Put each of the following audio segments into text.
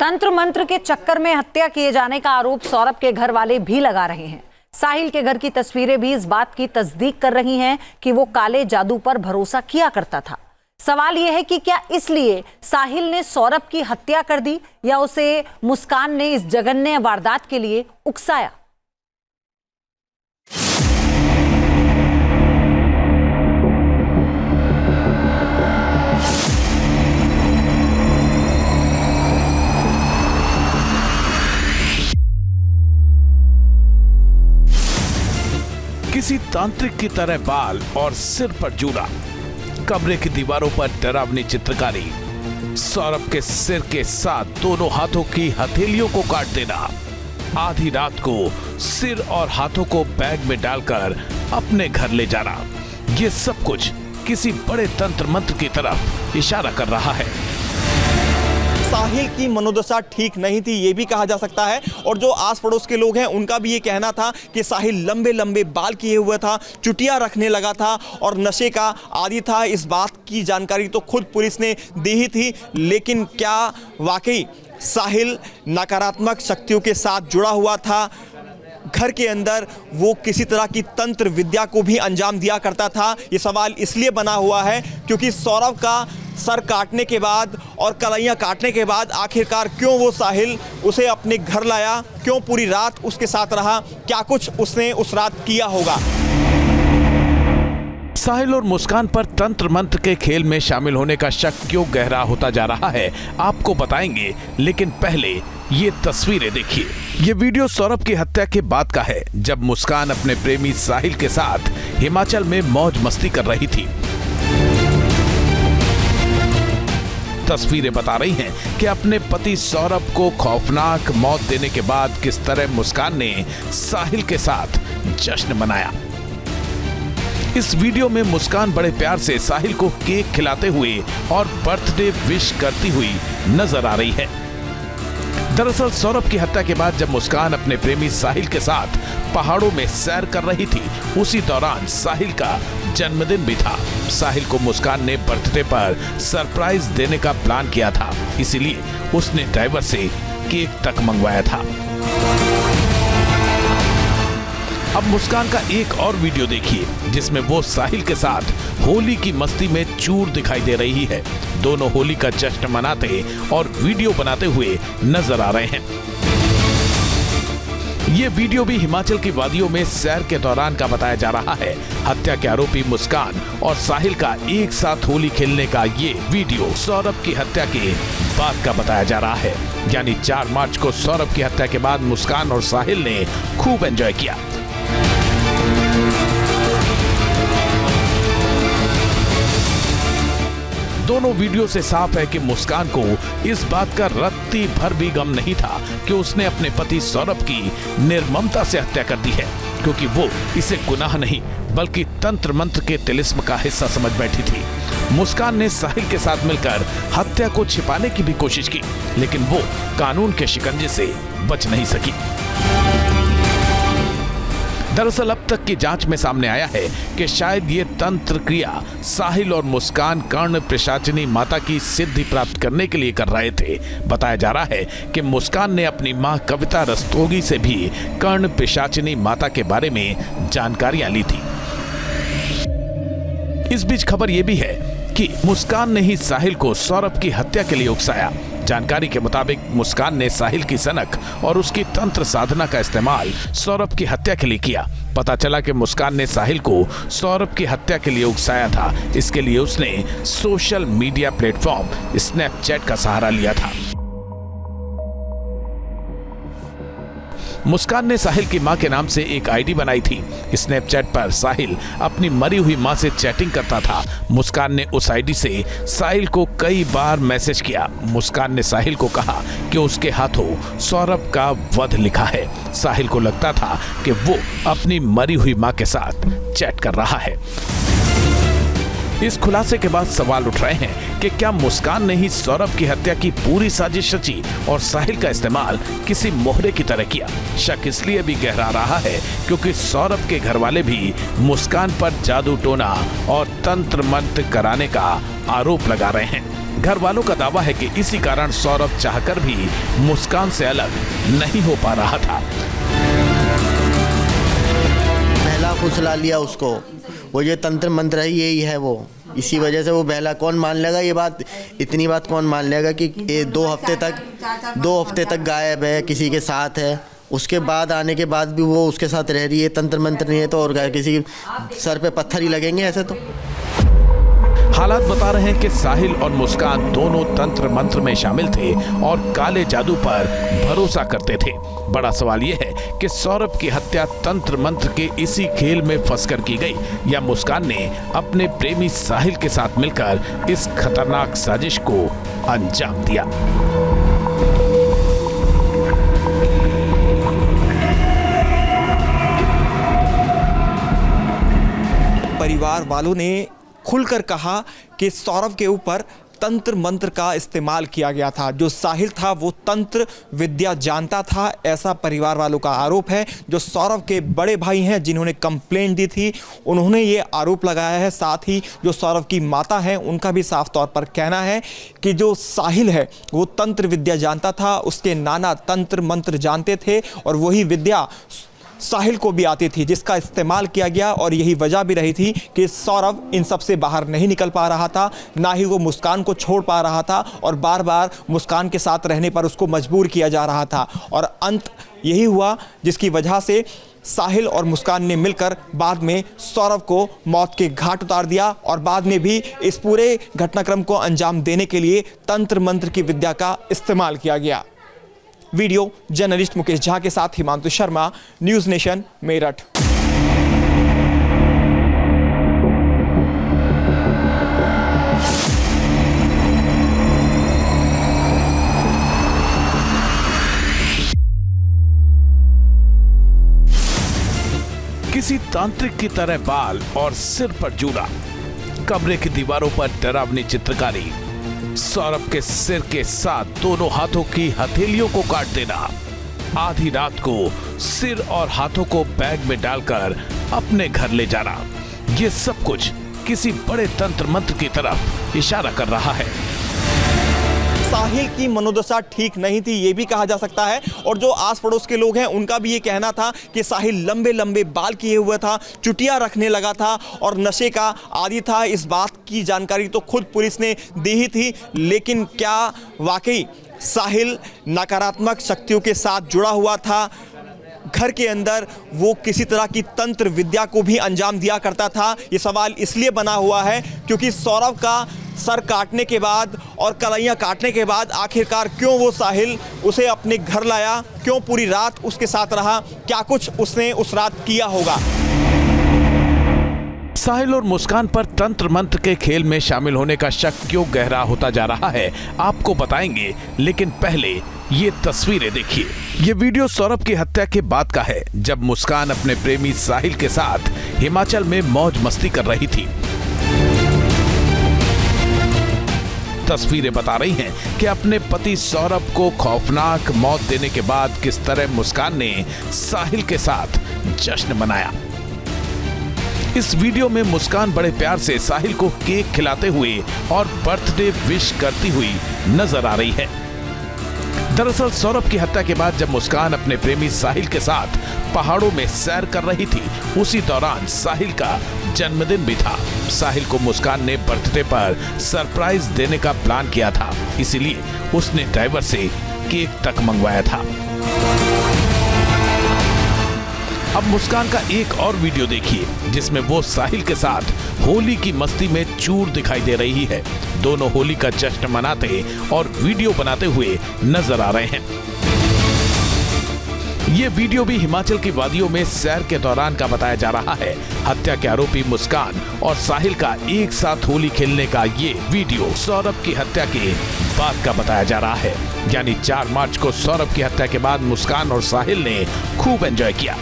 तंत्र मंत्र के चक्कर में हत्या किए जाने का आरोप सौरभ के घर वाले भी लगा रहे हैं। साहिल के घर की तस्वीरें भी इस बात की तस्दीक कर रही हैं कि वो काले जादू पर भरोसा किया करता था। सवाल यह है कि क्या इसलिए साहिल ने सौरभ की हत्या कर दी या उसे मुस्कान ने इस जघन्य वारदात के लिए उकसाया। किसी तांत्रिक की तरह बाल और सिर पर जूड़ा, कमरे की दीवारों पर डरावनी चित्रकारी, सौरभ के सिर के साथ दोनों हाथों की हथेलियों को काट देना, आधी रात को सिर और हाथों को बैग में डालकर अपने घर ले जाना, ये सब कुछ किसी बड़े तंत्र मंत्र की तरफ इशारा कर रहा है। साहिल की मनोदशा ठीक नहीं थी, ये भी कहा जा सकता है। और जो आस पड़ोस के लोग हैं उनका भी ये कहना था कि साहिल लंबे लंबे बाल किए हुए था, चुटिया रखने लगा था और नशे का आदी था। इस बात की जानकारी तो खुद पुलिस ने दी ही थी, लेकिन क्या वाकई साहिल नकारात्मक शक्तियों के साथ जुड़ा हुआ था? घर के अंदर वो किसी तरह की तंत्र विद्या को भी अंजाम दिया करता था? ये सवाल इसलिए बना हुआ है क्योंकि सौरभ का सर काटने के बाद और कलाइयाँ काटने के बाद आखिरकार क्यों वो साहिल उसे अपने घर लाया, क्यों पूरी रात उसके साथ रहा, क्या कुछ उसने उस रात किया होगा। साहिल और मुस्कान पर तंत्र मंत्र के खेल में शामिल होने का शक क्यों गहरा होता जा रहा है, आपको बताएंगे, लेकिन पहले ये तस्वीरें देखिए। ये वीडियो सौरभ की हत्या के बाद का है, जब मुस्कान अपने प्रेमी साहिल के साथ हिमाचल में मौज मस्ती कर रही थी। तस्वीरें बता रही हैं कि अपने पति सौरभ को खौफनाक मौत देने के बाद किस तरह मुस्कान ने साहिल के साथ जश्न मनाया। इस वीडियो में मुस्कान बड़े प्यार से साहिल को केक खिलाते हुए और बर्थडे विश करती हुई नजर आ रही है। दरअसल सौरभ की हत्या के बाद जब मुस्कान अपने प्रेमी साहिल के साथ पहाड़ों में सैर कर रही थी, उसी दौरान साहिल का जन्मदिन भी था। साहिल को मुस्कान ने बर्थडे पर सरप्राइज देने का प्लान किया था, इसीलिए उसने ड्राइवर से केक तक मंगवाया था। अब मुस्कान का एक और वीडियो देखिए, जिसमें वो साहिल के साथ होली की मस्ती में चूर दिखाई दे रही है। दोनों होली का जश्न मनाते और वीडियो बनाते हुए नजर आ रहे हैं। ये वीडियो भी हिमाचल की वादियों में सैर के दौरान का बताया जा रहा है। हत्या के आरोपी मुस्कान और साहिल का एक साथ होली खेलने का ये वीडियो सौरभ की हत्या के बाद का बताया जा रहा है। यानी 4 मार्च को सौरभ की हत्या के बाद मुस्कान और साहिल ने खूब एंजॉय किया। दोनों वीडियो से साफ है कि मुस्कान को इस बात का रत्ती भर भी गम नहीं था कि उसने अपने पति सौरभ की निर्ममता से हत्या कर दी है, क्योंकि वो इसे गुनाह नहीं बल्कि तंत्र मंत्र के तिलिस्म का हिस्सा समझ बैठी थी। मुस्कान ने साहिल के साथ मिलकर हत्या को छिपाने की भी कोशिश की, लेकिन वो कानून के शिकंजे से बच नहीं सकी। दरअसल अब तक की जांच में सामने आया है कि शायद ये तंत्र क्रिया साहिल और मुस्कान कर्ण पिशाचिनी माता की सिद्धि प्राप्त करने के लिए कर रहे थे। बताया जा रहा है कि मुस्कान ने अपनी मां कविता रस्तोगी से भी कर्ण पिशाचिनी माता के बारे में जानकारियां ली थी। इस बीच खबर यह भी है कि मुस्कान ने ही साहिल को सौरभ की हत्या के लिए उकसाया। जानकारी के मुताबिक मुस्कान ने साहिल की सनक और उसकी तंत्र साधना का इस्तेमाल सौरभ की हत्या के लिए किया। पता चला कि मुस्कान ने साहिल को सौरभ की हत्या के लिए उकसाया था। इसके लिए उसने सोशल मीडिया प्लेटफॉर्म स्नैपचैट का सहारा लिया था। मुस्कान ने साहिल की मां के नाम से एक आईडी बनाई थी। स्नैपचैट पर साहिल अपनी मरी हुई मां से चैटिंग करता था। मुस्कान ने उस आईडी से साहिल को कई बार मैसेज किया। मुस्कान ने साहिल को कहा कि उसके हाथों सौरभ का वध लिखा है। साहिल को लगता था कि वो अपनी मरी हुई मां के साथ चैट कर रहा है। इस खुलासे के बाद सवाल उठ रहे हैं कि क्या मुस्कान ने ही सौरभ की हत्या की पूरी साजिश रची और साहिल का इस्तेमाल किसी मोहरे की तरह किया। शक इसलिए भी गहरा रहा है क्योंकि सौरभ के घर वाले भी मुस्कान पर जादू टोना और तंत्र मंत्र कराने का आरोप लगा रहे हैं। घर वालों का दावा है कि इसी कारण सौरभ चाहकर भी मुस्कान से अलग नहीं हो पा रहा था। बहला फुसला लिया उसको, वो ये तंत्र मंत्र है, यही है वो, इसी वजह से वो बहला। कौन मान लेगा ये बात, इतनी बात कौन मान लेगा कि ये 2 हफ्ते तक गायब है, किसी के साथ है, उसके बाद आने के बाद भी वो उसके साथ रह रही है। तंत्र मंत्र नहीं है तो और किसी सर पे पत्थर ही लगेंगे ऐसे तो। हालात बता रहे हैं कि साहिल और मुस्कान दोनों तंत्र मंत्र में शामिल थे और काले जादू पर भरोसा करते थे। बड़ा सवाल यह है कि सौरभ की हत्या तंत्र मंत्र के इसी खेल में फंसकर की गई या मुस्कान ने अपने प्रेमी साहिल के साथ मिलकर इस खतरनाक साजिश को अंजाम दिया। परिवार वालों ने खुलकर कहा कि सौरभ के ऊपर तंत्र मंत्र का इस्तेमाल किया गया था। जो साहिल था वो तंत्र विद्या जानता था, ऐसा परिवार वालों का आरोप है। जो सौरभ के बड़े भाई हैं जिन्होंने कंप्लेंट दी थी, उन्होंने ये आरोप लगाया है। साथ ही जो सौरभ की माता है उनका भी साफ तौर पर कहना है कि जो साहिल है वो तंत्र विद्या जानता था, उसके नाना तंत्र मंत्र जानते थे और वही विद्या साहिल को भी आती थी जिसका इस्तेमाल किया गया। और यही वजह भी रही थी कि सौरभ इन सब से बाहर नहीं निकल पा रहा था, ना ही वो मुस्कान को छोड़ पा रहा था और बार बार मुस्कान के साथ रहने पर उसको मजबूर किया जा रहा था। और अंत यही हुआ जिसकी वजह से साहिल और मुस्कान ने मिलकर बाद में सौरभ को मौत के घाट उतार दिया और बाद में भी इस पूरे घटनाक्रम को अंजाम देने के लिए तंत्र मंत्र की विद्या का इस्तेमाल किया गया। वीडियो जर्नलिस्ट मुकेश झा के साथ हिमांशु शर्मा, न्यूज़ नेशन, मेरठ। किसी तांत्रिक की तरह बाल और सिर पर जूड़ा, कमरे की दीवारों पर डरावनी चित्रकारी, सौरभ के सिर के साथ दोनों हाथों की हथेलियों को काट देना, आधी रात को सिर और हाथों को बैग में डालकर अपने घर ले जाना, ये सब कुछ किसी बड़े तंत्र मंत्र की तरफ इशारा कर रहा है। साहिल की मनोदशा ठीक नहीं थी ये भी कहा जा सकता है। और जो आस पड़ोस के लोग हैं उनका भी ये कहना था कि साहिल लंबे लंबे बाल किए हुए था, चुटिया रखने लगा था और नशे का आदी था। इस बात की जानकारी तो खुद पुलिस ने दी ही थी, लेकिन क्या वाकई साहिल नकारात्मक शक्तियों के साथ जुड़ा हुआ था? घर के अंदर वो किसी तरह की तंत्र विद्या को भी अंजाम दिया करता था? ये सवाल इसलिए बना हुआ है क्योंकि सौरभ का सर काटने के बाद और कलाइयाँ काटने के बाद आखिरकार क्यों वो साहिल उसे अपने घर लाया, क्यों पूरी रात उसके साथ रहा, क्या कुछ उसने उस रात किया होगा। साहिल और मुस्कान पर तंत्र मंत्र के खेल में शामिल होने का शक क्यों गहरा होता जा रहा है आपको बताएंगे, लेकिन पहले ये तस्वीरें देखिए। ये वीडियो सौरभ की हत्या के बाद का है, जब मुस्कान अपने प्रेमी साहिल के साथ हिमाचल में मौज मस्ती कर रही थी। तस्वीरें बता रही हैं कि अपने पति सौरभ को खौफनाक मौत देने के बाद किस तरह मुस्कान ने साहिल के साथ जश्न मनाया। इस वीडियो में मुस्कान बड़े प्यार से साहिल को केक खिलाते हुए और बर्थडे विश करती हुई नजर आ रही है। दरअसल सौरभ की हत्या के बाद जब मुस्कान अपने प्रेमी साहिल के साथ पहाड़ों में सैर कर रही थी, उसी दौरान साहिल का जन्मदिन भी था। साहिल को मुस्कान ने बर्थडे पर सरप्राइज देने का प्लान किया था, इसीलिए उसने ड्राइवर से केक तक मंगवाया था। अब मुस्कान का एक और वीडियो देखिए जिसमें वो साहिल के साथ होली की मस्ती में चूर दिखाई दे रही है। दोनों होली का जश्न मनाते और वीडियो बनाते हुए नजर आ रहे हैं। ये वीडियो भी हिमाचल की वादियों में सैर के दौरान का बताया जा रहा है। हत्या के आरोपी मुस्कान और साहिल का एक साथ होली खेलने का ये वीडियो सौरभ की हत्या के बाद का बताया जा रहा है। यानी 4 मार्च को सौरभ की हत्या के बाद मुस्कान और साहिल ने खूब एंजॉय किया।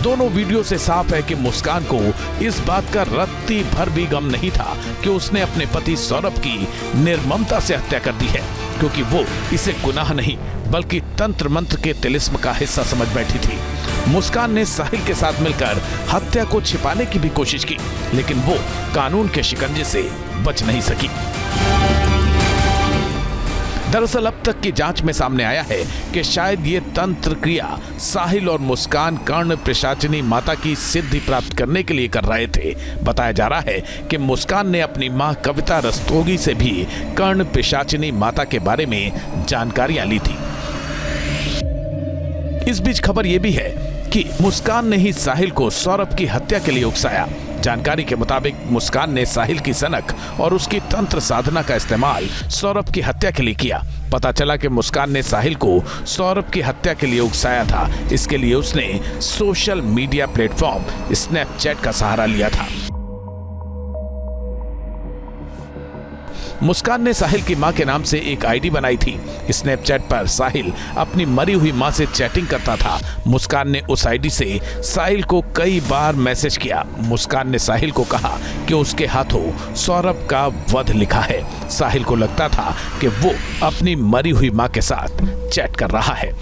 दोनों वीडियो से साफ है कि मुस्कान को इस बात का रत्ती भर भी गम नहीं था कि उसने अपने पति सौरभ की निर्ममता से हत्या कर दी है, क्योंकि वो इसे गुनाह नहीं बल्कि तंत्र मंत्र के तिलिस्म का हिस्सा समझ बैठी थी। मुस्कान ने साहिल के साथ मिलकर हत्या को छिपाने की भी कोशिश की, लेकिन वो कानून के शिकंजे से बच नहीं सकी। दरअसल अब तक की जांच में सामने आया है कि शायद ये तंत्र क्रिया साहिल और मुस्कान कर्ण पिशाचिनी माता की सिद्धि प्राप्त करने के लिए कर रहे थे। बताया जा रहा है कि मुस्कान ने अपनी मां कविता रस्तोगी से भी कर्ण पिशाचिनी माता के बारे में जानकारियां ली थी। इस बीच खबर यह भी है कि मुस्कान ने ही साहिल को सौरभ की हत्या के लिए उकसाया। जानकारी के मुताबिक मुस्कान ने साहिल की सनक और उसकी तंत्र साधना का इस्तेमाल सौरभ की हत्या के लिए किया। पता चला कि मुस्कान ने साहिल को सौरभ की हत्या के लिए उकसाया था। इसके लिए उसने सोशल मीडिया प्लेटफॉर्म स्नैपचैट का सहारा लिया था। मुस्कान ने साहिल की मां के नाम से एक आईडी बनाई थी। स्नैपचैट पर साहिल अपनी मरी हुई मां से चैटिंग करता था। मुस्कान ने उस आईडी से साहिल को कई बार मैसेज किया। मुस्कान ने साहिल को कहा कि उसके हाथों सौरभ का वध लिखा है। साहिल को लगता था कि वो अपनी मरी हुई मां के साथ चैट कर रहा है।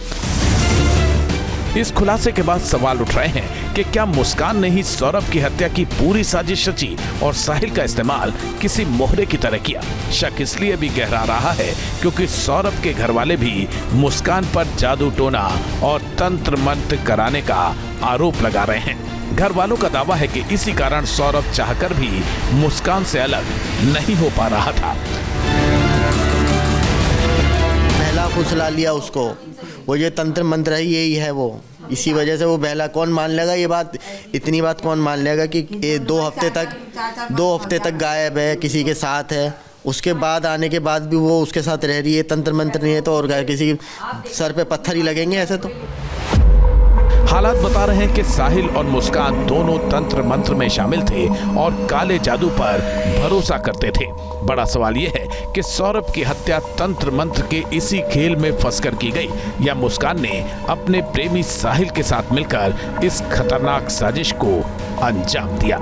इस खुलासे के बाद सवाल उठ रहे हैं कि क्या मुस्कान ने ही सौरभ की हत्या की पूरी साजिश रची और साहिल का इस्तेमाल किसी मोहरे की तरह किया। शक इसलिए भी गहरा रहा है क्योंकि सौरभ के घर वाले भी मुस्कान पर जादू टोना और तंत्र मंत्र कराने का आरोप लगा रहे हैं। घर वालों का दावा है कि इसी कारण सौरभ चाहकर भी मुस्कान से अलग नहीं हो पा रहा था। बहला फुसला लिया उसको, वो ये तंत्र मंत्र है यही है वो, इसी वजह से वो बहला। कौन मान लेगा ये बात, इतनी बात कौन मान लेगा कि ये 2 हफ्ते तक गायब है, किसी के साथ है, उसके बाद आने के बाद भी वो उसके साथ रह रही है। तंत्र मंत्र नहीं है तो और किसी सर पे पत्थर ही लगेंगे ऐसे तो। हालात बता रहे हैं कि साहिल और मुस्कान दोनों तंत्र मंत्र में शामिल थे और काले जादू पर भरोसा करते थे। बड़ा सवाल यह है कि सौरभ की हत्या तंत्र मंत्र के इसी खेल में फंसकर की गई या मुस्कान ने अपने प्रेमी साहिल के साथ मिलकर इस खतरनाक साजिश को अंजाम दिया।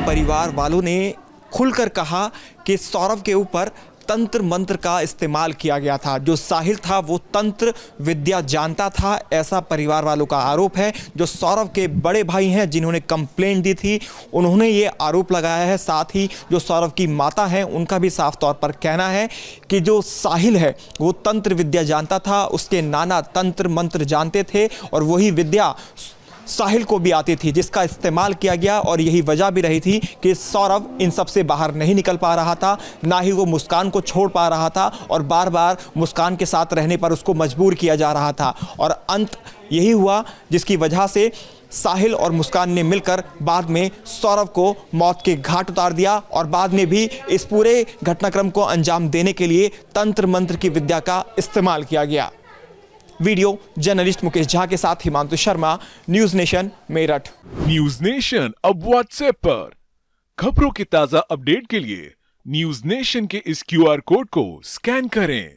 परिवार वालों ने खुलकर कहा कि सौरभ के ऊपर तंत्र मंत्र का इस्तेमाल किया गया था। जो साहिल था वो तंत्र विद्या जानता था, ऐसा परिवार वालों का आरोप है। जो सौरभ के बड़े भाई हैं जिन्होंने कंप्लेंट दी थी, उन्होंने ये आरोप लगाया है। साथ ही जो सौरभ की माता हैं उनका भी साफ तौर पर कहना है कि जो साहिल है वो तंत्र विद्या जानता था, उसके नाना तंत्र मंत्र जानते थे और वही विद्या साहिल को भी आती थी, जिसका इस्तेमाल किया गया। और यही वजह भी रही थी कि सौरभ इन सब से बाहर नहीं निकल पा रहा था, ना ही वो मुस्कान को छोड़ पा रहा था और बार बार मुस्कान के साथ रहने पर उसको मजबूर किया जा रहा था। और अंत यही हुआ जिसकी वजह से साहिल और मुस्कान ने मिलकर बाद में सौरभ को मौत के घाट उतार दिया और बाद में भी इस पूरे घटनाक्रम को अंजाम देने के लिए तंत्र मंत्र की विद्या का इस्तेमाल किया गया। वीडियो जर्नलिस्ट मुकेश झा के साथ Himanshu Sharma, news nation, Meerut. News nation अब व्हाट्सएप पर खबरों की ताजा अपडेट के लिए न्यूज नेशन के इस QR कोड को स्कैन करें।